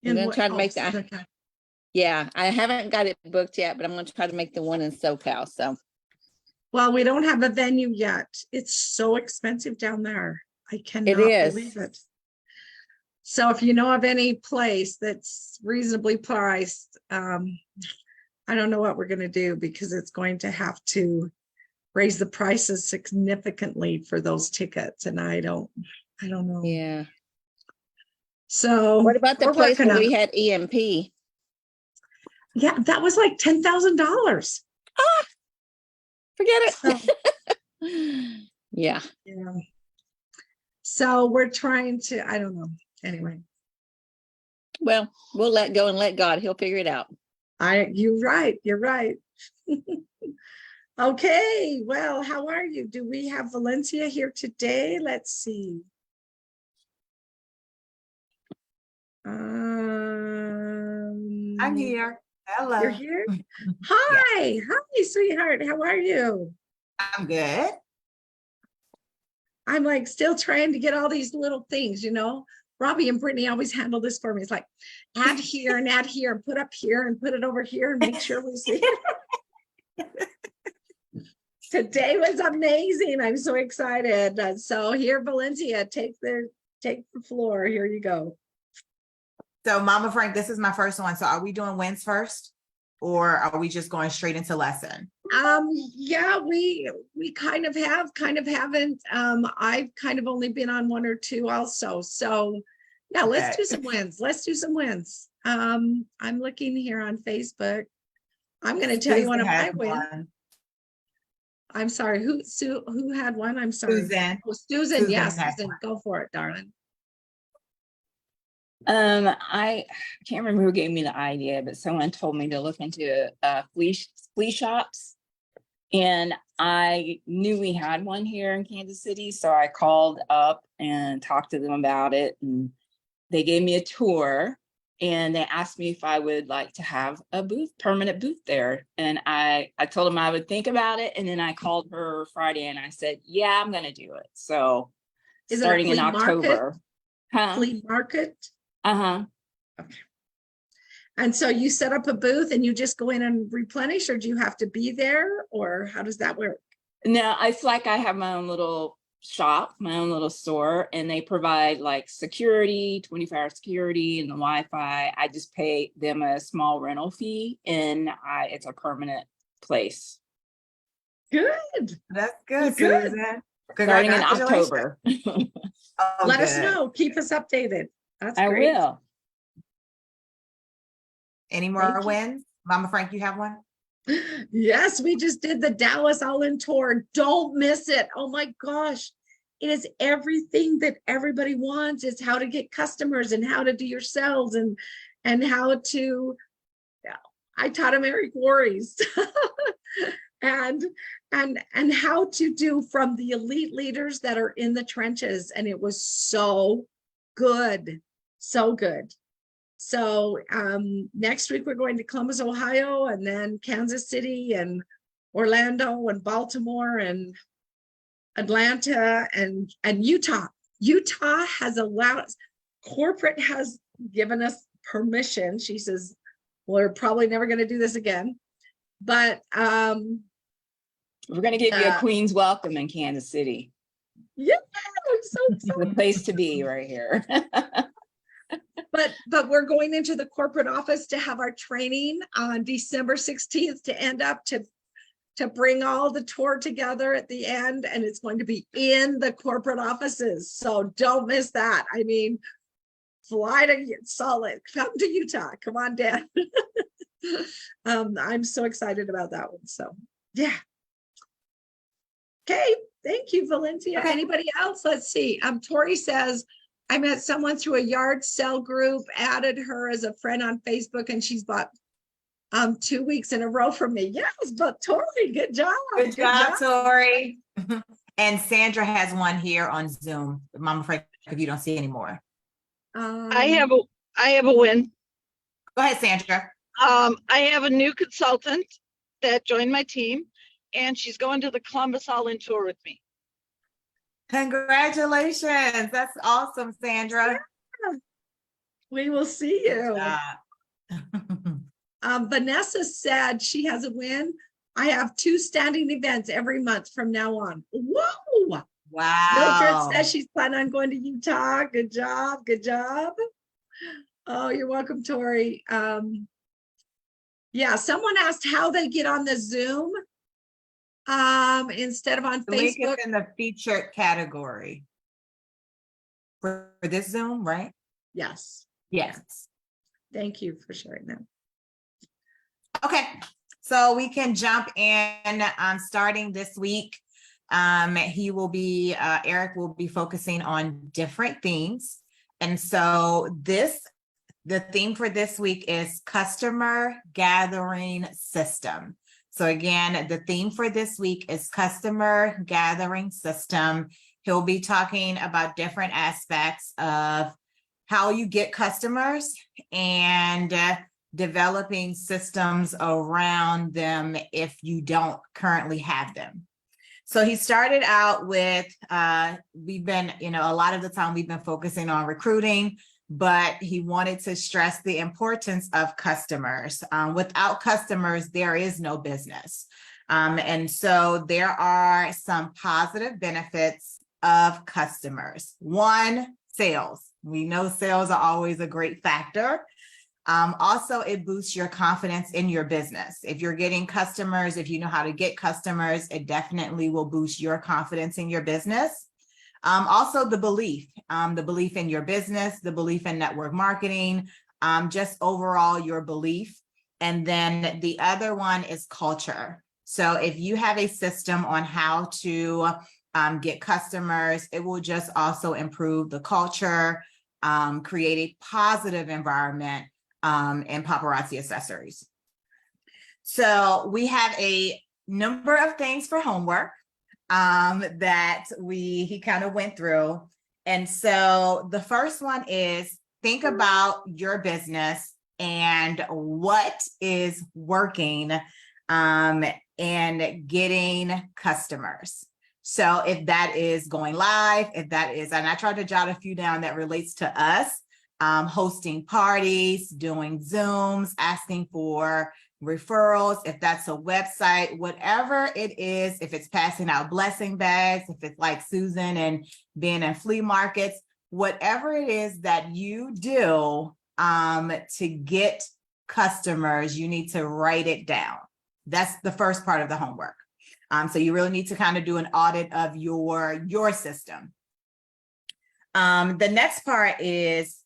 I'm gonna what- try to oh, make that. okay. Yeah, I haven't got it booked yet, but I'm gonna try to make the one in SoCal. So Well, we don't have a venue yet. It's so expensive down there. I cannot is. believe it. So if you know of any place that's reasonably priced, I don't know what we're going to do, because it's going to have to raise the prices significantly for those tickets, and I don't know. Yeah. So What about the we're place working where on we it. had EMP? Yeah, that was like $10,000. Forget it. So, Yeah. yeah. So we're trying to, I don't know. Anyway, Well, we'll let go and let God. He'll figure it out. you're right. You're right. Okay. Well, how are you? Do we have Valencia here today? Let's see. I'm here. Hello. You're here? Hi. Hi, sweetheart. How are you? I'm good. I'm like still trying to get all these little things, you know. Robbie and Brittany always handle this for me. It's like add here and add here and put up here and put it over here and make sure we see. Today was amazing. I'm so excited. So here, Valencia, take the floor. Here you go. So Mama Frank, this is my first one. So are we doing wins first, or are we just going straight into lesson? Yeah, we kind of have, kind of haven't. I've kind of only been on one or two also. So yeah, let's do some wins. Let's do some wins. I'm looking here on Facebook. I'm going to tell you one of my wins. I'm sorry, who had one? I'm sorry. Susan. Oh, Susan, yes, had Susan, go for it, darling. I can't remember who gave me the idea, but someone told me to look into flea shops, and I knew we had one here in Kansas City, so I called up and talked to them about it, and they gave me a tour, and they asked me if I would like to have a permanent booth there, and I told them I would think about it, and then I called her Friday and I said, yeah, I'm gonna do it. So Is starting it a in flea October. market? Flea market? Uh-huh. Okay. And so you set up a booth and you just go in and replenish, or do you have to be there, or how does that work? No, it's like I have my own little shop, my own little store, and they provide like security, 24-hour security and the Wi-Fi. I just pay them a small rental fee, and it's a permanent place. Good. That's good, Good. Susan. Starting in Congratulations. October. Oh, Let us good. know. Keep us updated. That's I great. will. Any more Thank you. wins? Mama Frank, you have one? Yes, we just did the Dallas All-In Tour. Don't miss it. Oh my gosh. It is everything that everybody wants. It's how to get customers and how to do your sales and how to, I taught them Eric Worries and how to do from the elite leaders that are in the trenches. And it was so good. So good. So next week we're going to Columbus, Ohio, and then Kansas City and Orlando and Baltimore and Atlanta and Utah. Utah has allowed us, corporate has given us permission. She says, we're probably never going to do this again, but We're going to give you a Queen's welcome in Kansas City. Yeah, I'm so excited. The place to be right here. But we're going into the corporate office to have our training on December 16th to end up to bring all the tour together at the end, and it's going to be in the corporate offices. So don't miss that. I mean, fly to Salt Lake, come to Utah, come on down. I'm so excited about that one. So yeah. Okay, thank you, Valencia. Okay. Anybody else? Let's see. Tori says, I met someone through a yard sale group, added her as a friend on Facebook, and she's bought 2 weeks in a row from me. Yes, but Tori, good job. Good job, Tori. And Sandra has one here on Zoom. Mama Frank, if you don't see anymore. I have a win. Go ahead, Sandra. I have a new consultant that joined my team, and she's going to the Columbus All-In Tour with me. Congratulations. That's awesome, Sandra. We will see you. Uh, Vanessa said she has a win. I have 2 standing events every month from now on. Whoa. Mildred wow. says she's planning on going to Utah. Good job. Good job. Oh, you're welcome, Tori. Yeah, someone asked how they get on the Zoom instead of on The link Facebook. is in the featured category for this Zoom, right? Yes. Yes. Thank you for sharing that. Okay, so we can jump in starting this week. Eric will be focusing on different themes. And so the theme for this week is customer gathering system. So again, the theme for this week is customer gathering system. He'll be talking about different aspects of how you get customers and developing systems around them if you don't currently have them. So he started out with, we've been, a lot of the time we've been focusing on recruiting, but he wanted to stress the importance of customers. Without customers, there is no business. And so there are some positive benefits of customers. One, sales. We know sales are always a great factor. Also, it boosts your confidence in your business. If you're getting customers, if you know how to get customers, it definitely will boost your confidence in your business. Also, the belief in your business, the belief in network marketing, just overall your belief. And then the other one is culture. So if you have a system on how to get customers, it will just also improve the culture, create a positive environment, and paparazzi accessories. So we have a number of things for homework that he kind of went through. And so the first one is think about your business and what is working and getting customers. So if that is going live, and I tried to jot a few down that relates to us, hosting parties, doing Zooms, asking for referrals, if that's a website, whatever it is, if it's passing out blessing bags, if it's like Susan and being in flea markets, whatever it is that you do to get customers, you need to write it down. That's the first part of the homework. So you really need to kind of do an audit of your system. The next part is,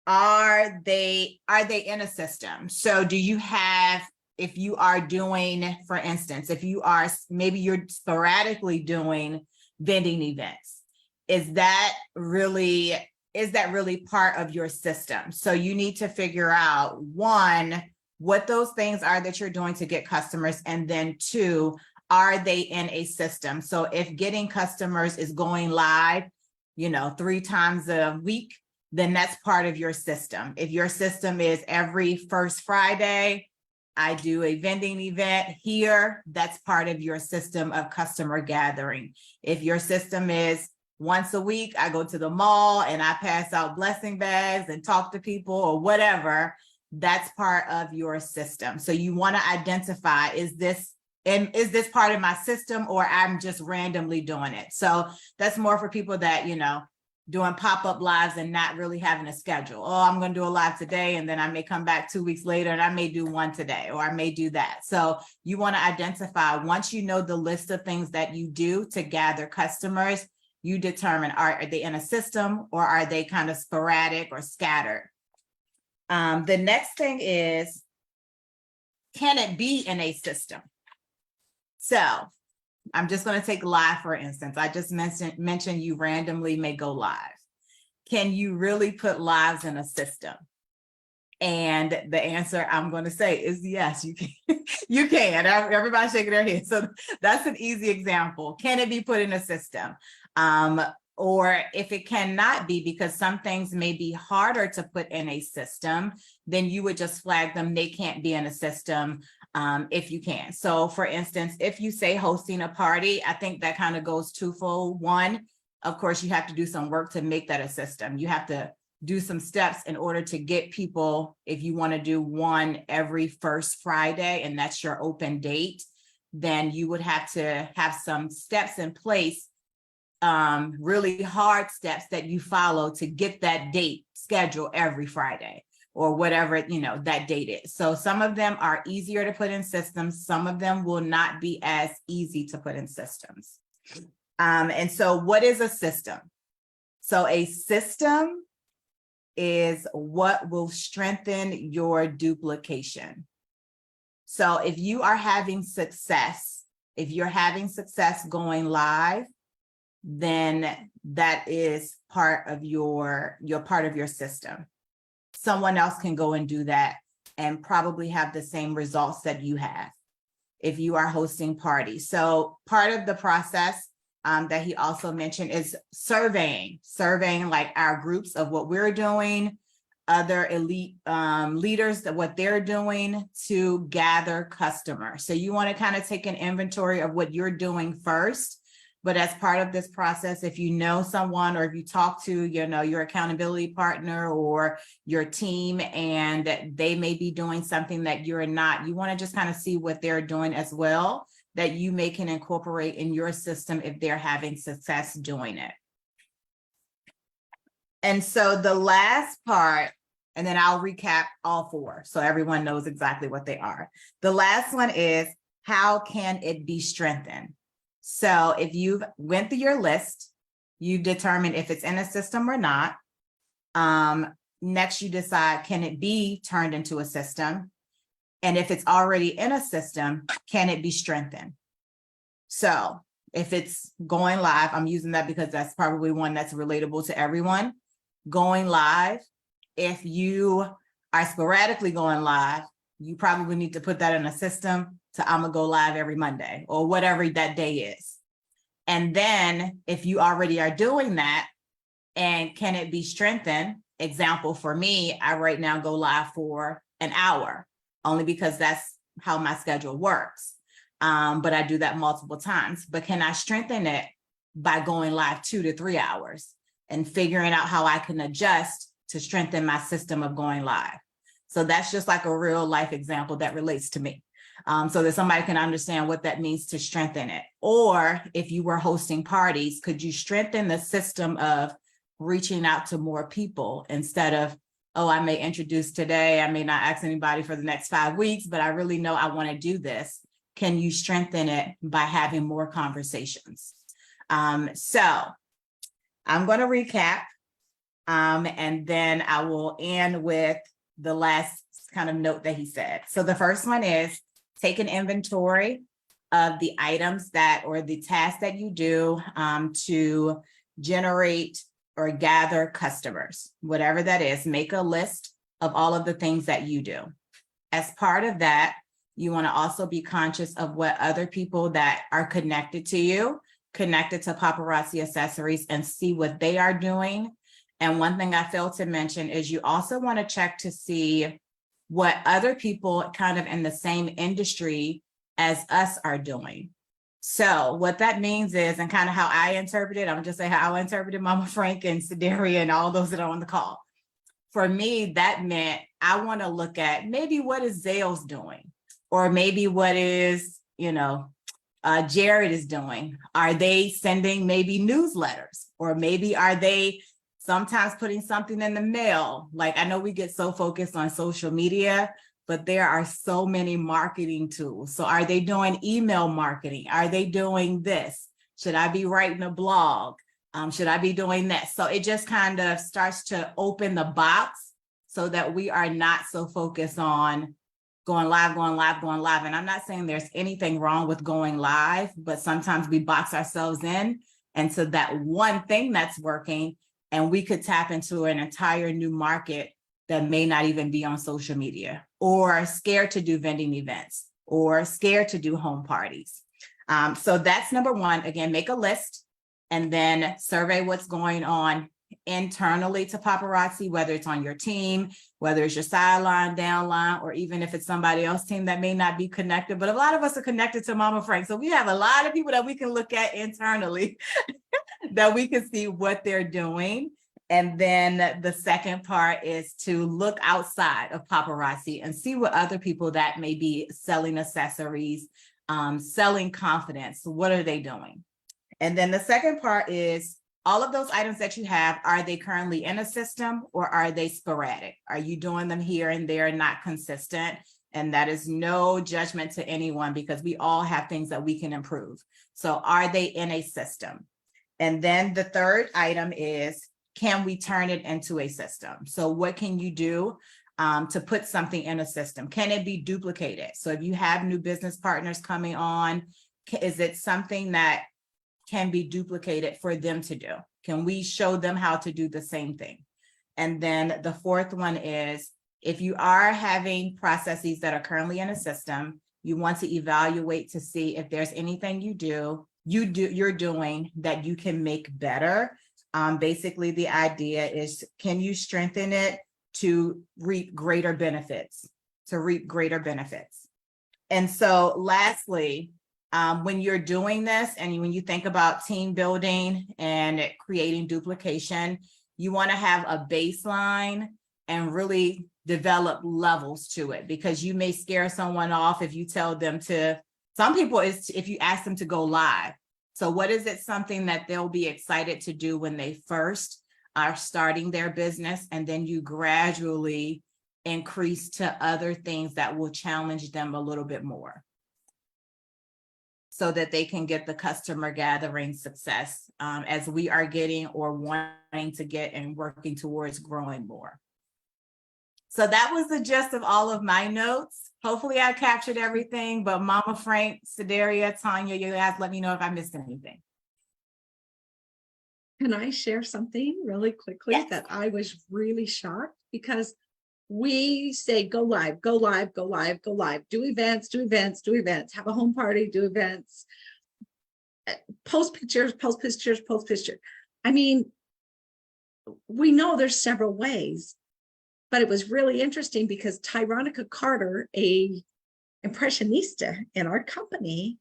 are they in a system? So do you have, if you are doing, for instance, if you are, maybe you're sporadically doing vending events, is that really part of your system? So you need to figure out, one, what those things are that you're doing to get customers, and then two, are they in a system? So if getting customers is going live, 3 times a week, then that's part of your system. If your system is every first Friday, I do a vending event here, that's part of your system of customer gathering. If your system is once a week, I go to the mall and I pass out blessing bags and talk to people or whatever, that's part of your system. So you want to identify, is this part of my system, or I'm just randomly doing it? So that's more for people that, doing pop-up lives and not really having a schedule. Oh, I'm going to do a live today, and then I may come back 2 weeks later and I may do one today, or I may do that. So you want to identify, once you know the list of things that you do to gather customers, you determine, are they in a system or are they kind of sporadic or scattered? The next thing is, can it be in a system? So I'm just going to take live, for instance. I just mentioned you randomly may go live. Can you really put lives in a system? And the answer I'm going to say is yes, you can. You can. Everybody's shaking their head. So that's an easy example. Can it be put in a system? Or if it cannot be, because some things may be harder to put in a system, then you would just flag them. They can't be in a system if you can. So for instance, if you say hosting a party, I think that kind of goes twofold. One, of course, you have to do some work to make that a system. You have to do some steps in order to get people, if you want to do one every first Friday, and that's your open date, then you would have to have some steps in place, really hard steps that you follow to get that date scheduled every Friday or whatever, you know, that date is. So some of them are easier to put in systems. Some of them will not be as easy to put in systems. And so what is a system? So a system is what will strengthen your duplication. So if you are having success, if you're having success going live, then that is part of your part of your system. Someone else can go and do that and probably have the same results that you have if you are hosting parties. So part of the process that he also mentioned is surveying like our groups of what we're doing, other elite leaders, that what they're doing to gather customers. So you want to kind of take an inventory of what you're doing first. But as part of this process, if you know someone, or if you talk to, you know, your accountability partner or your team, and they may be doing something that you're not, you want to just kind of see what they're doing as well, that you may can incorporate in your system if they're having success doing it. And so the last part, and then I'll recap all four so everyone knows exactly what they are. The last one is, how can it be strengthened? So if you've went through your list, you've determined if it's in a system or not. Next, you decide, can it be turned into a system? And if it's already in a system, can it be strengthened? So if it's going live, I'm using that because that's probably one that's relatable to everyone. Going live, if you are sporadically going live, you probably need to put that in a system to I'm gonna go live every Monday or whatever that day is. And then if you already are doing that, and can it be strengthened? Example for me, I right now go live for an hour, only because that's how my schedule works. But I do that multiple times. But can I strengthen it by going live 2 to 3 hours and figuring out how I can adjust to strengthen my system of going live? So that's just like a real life example that relates to me. So that somebody can understand what that means to strengthen it. Or if you were hosting parties, could you strengthen the system of reaching out to more people instead of, oh, I may introduce today, I may not ask anybody for the next 5 weeks, but I really know I want to do this. Can you strengthen it by having more conversations? So I'm going to recap, and then I will end with the last kind of note that he said. So the first one is, take an inventory of the items that, or the tasks that you do to generate or gather customers, whatever that is. Make a list of all of the things that you do. As part of that, you want to also be conscious of what other people that are connected to you, connected to Paparazzi Accessories, and see what they are doing. And one thing I failed to mention is you also want to check to see what other people kind of in the same industry as us are doing. So what that means is, and kind of how I interpret it, I'm gonna just say how I interpreted Mama Frank and Sedaria and all those that are on the call. For me, that meant I want to look at maybe what is Zales doing, or maybe what is, you know, Jared is doing. Are they sending maybe newsletters, or maybe are they sometimes putting something in the mail? Like, I know we get so focused on social media, but there are so many marketing tools. So are they doing email marketing? Are they doing this? Should I be writing a blog? Should I be doing this? So it just kind of starts to open the box so that we are not so focused on going live, going live, going live. And I'm not saying there's anything wrong with going live, but sometimes we box ourselves in. And so that one thing that's working, and we could tap into an entire new market that may not even be on social media, or scared to do vending events, or scared to do home parties. So that's number one. Again, make a list and then survey what's going on internally to Paparazzi, whether it's on your team, whether it's your sideline, downline, or even if it's somebody else's team that may not be connected. But a lot of us are connected to Mama Frank. So we have a lot of people that we can look at internally that we can see what they're doing. And then the second part is to look outside of paparazzi and see what other people that may be selling accessories, selling confidence. What are they doing? And then the second part is all of those items that you have, are they currently in a system or are they sporadic? Are you doing them here and there, not consistent? And that is no judgment to anyone because we all have things that we can improve. So are they in a system? And then the third item is, can we turn it into a system? So what can you do to put something in a system? Can it be duplicated? So if you have new business partners coming on, is it something that can be duplicated for them to do? Can we show them how to do the same thing? And then the fourth one is, if you are having processes that are currently in a system, you want to evaluate to see if there's anything you're doing that you can make better. Basically, the idea is, can you strengthen it to reap greater benefits, And so lastly, when you're doing this and when you think about team building and creating duplication, you want to have a baseline and really develop levels to it, because you may scare someone off if you tell them to, some people is if you ask them to go live. So what is it something that they'll be excited to do when they first are starting their business, and then you gradually increase to other things that will challenge them a little bit more, so that they can get the customer gathering success as we are getting or wanting to get and working towards growing more. So that was the gist of all of my notes. Hopefully I captured everything, but Mama Frank, Sedaria, Tanya, you guys let me know if I missed anything. Can I share something really quickly? Yes. That I was really shocked, because we say go live, go live, go live, go live, do events, do events, do events, have a home party, do events, post pictures, post pictures, post picture. I mean, we know there's several ways, but it was really interesting because Tyronica Carter, a impressionista in our company,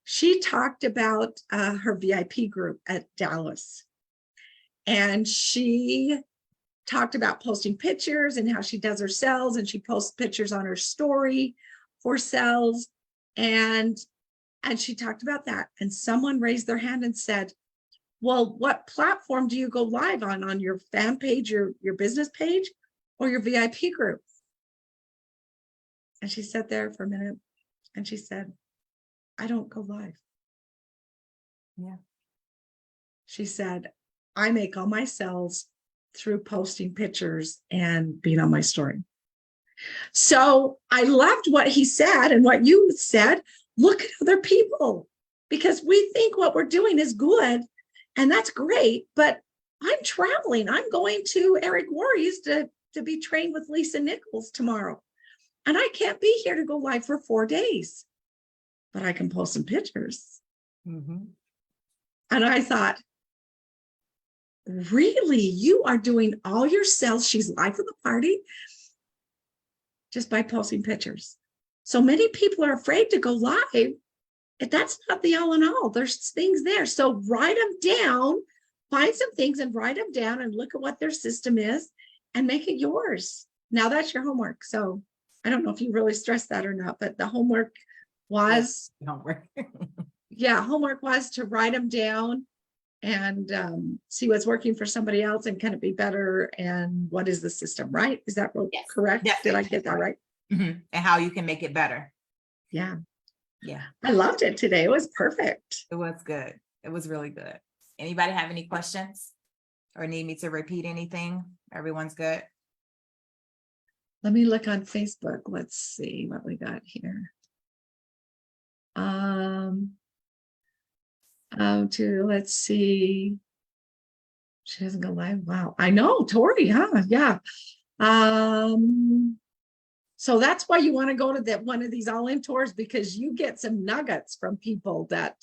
she talked about her VIP group at Dallas. And she talked about posting pictures and how she does her sales, and she posts pictures on her story for sales. And she talked about that. And someone raised their hand and said, well, what platform do you go live on your fan page, your business page, or your VIP group? And she sat there for a minute and she said, I don't go live. Yeah. She said, I make all my sales through posting pictures and being on my story. So I loved what he said and what you said. Look at other people, because we think what we're doing is good, and that's great, but I'm traveling. I'm going to Eric Worre's to be trained with Lisa Nichols tomorrow. And I can't be here to go live for 4 days, but I can post some pictures. Mm-hmm. And I thought, really, you are doing all your sales? She's live at the party just by posting pictures. So many people are afraid to go live. And that's not the all in all. There's things there. So write them down, find some things and write them down and look at what their system is and make it yours. Now that's your homework. So I don't know if you really stressed that or not, but the homework was, homework was to write them down and see what's working for somebody else and can it be better, and what is the system, right? Is that Yes. correct? Yes. Did I get that right? Mm-hmm. And how you can make it better. Yeah. Yeah. I loved it today. It was perfect. It was good. It was really good. Anybody have any questions or need me to repeat anything? Everyone's good. Let me look on Facebook. Let's see what we got here. Let's see. She doesn't go live. Wow. I know, Tori, huh? Yeah. So that's why you want to go to one of these all-in tours, because you get some nuggets from people that,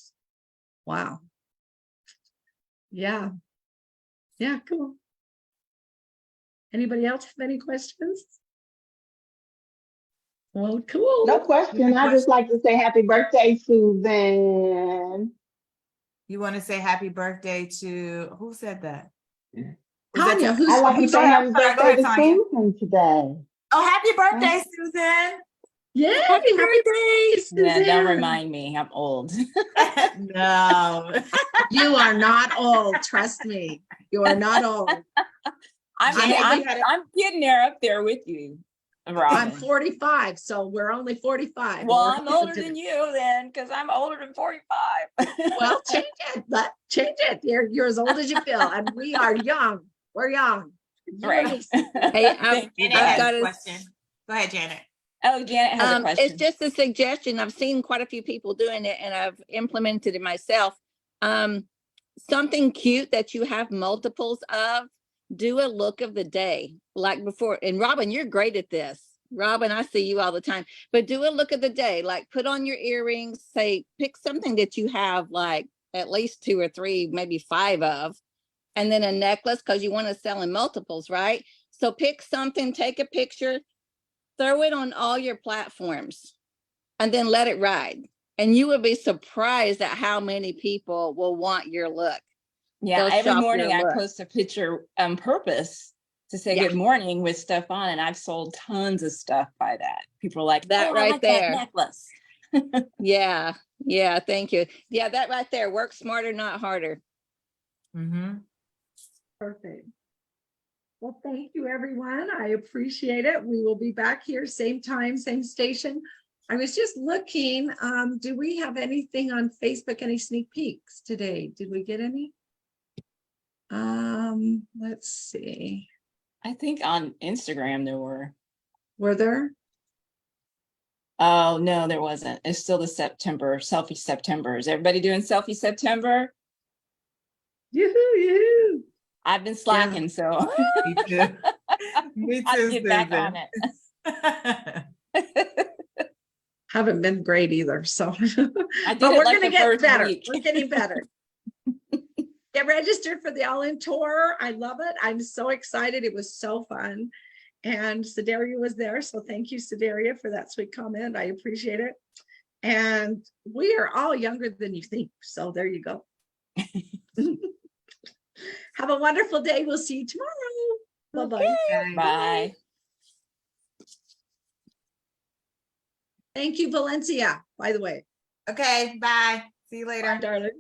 wow. Yeah. Yeah, cool. Anybody else have any questions? Well, cool. No question. I just like to say happy birthday, Susan. You want to say happy birthday to, who said that? Happy Tanya, who's, I'd like to who's say happy Go ahead, birthday to Tanya. Susan today. Oh, happy birthday, Susan. yay, happy birthday, Yeah, don't Suzanne. remind me, I'm old. No. You are not old, trust me. You are not old. I'm Janet, you had a- I'm getting there up there with you, I'm Robin. 45, so we're only 45. Well, We're I'm close older to- than you then, because I'm older than 45. Well, change it, but change it. You're as old as you feel, and we are young. We're young. You and Right. me. Hey, Thank you, Janet I've has got a a- question. Go ahead, Janet. Oh, Janet has a It's question. just a suggestion. I've seen quite a few people doing it and I've implemented it myself. Something cute that you have multiples of, do a look of the day like before. And Robin, you're great at this. Robin, I see you all the time, but do a look of the day, like put on your earrings, say, pick something that you have like at least 2 or 3, maybe 5 of, and then a necklace because you want to sell in multiples, right? So pick something, take a picture, throw it on all your platforms and then let it ride. And you will be surprised at how many people will want your look. Yeah, they'll every shop morning your I look. post a picture on purpose to say Yeah. good morning with stuff on, and I've sold tons of stuff by that. People are like, That "Oh, I right like that there. necklace." Yeah. Yeah. Thank you. Yeah. That right there. Work smarter, not harder. Mm-hmm. Perfect. Well, thank you, everyone. I appreciate it. We will be back here, same time, same station. I was just looking, do we have anything on Facebook, any sneak peeks today? Did we get any? Let's see. I think on Instagram there were. Were there? Oh no, there wasn't. It's still the September, selfie September. Is everybody doing selfie September? Yoo-hoo, yoo-hoo. I've been slacking, so Me too. Me I'll too, get back Susan. on it. Haven't been great either, so. I did But it we're like gonna the get first better. week. We're getting better. Get registered for the All-In Tour. I love it. I'm so excited. It was so fun. And Sedaria was there. So thank you, Sedaria, for that sweet comment. I appreciate it. And we are all younger than you think. So there you go. Have a wonderful day. We'll see you tomorrow. Bye-bye. Bye. Thank you, Valencia, by the way. Okay, bye. See you later. Bye, darling.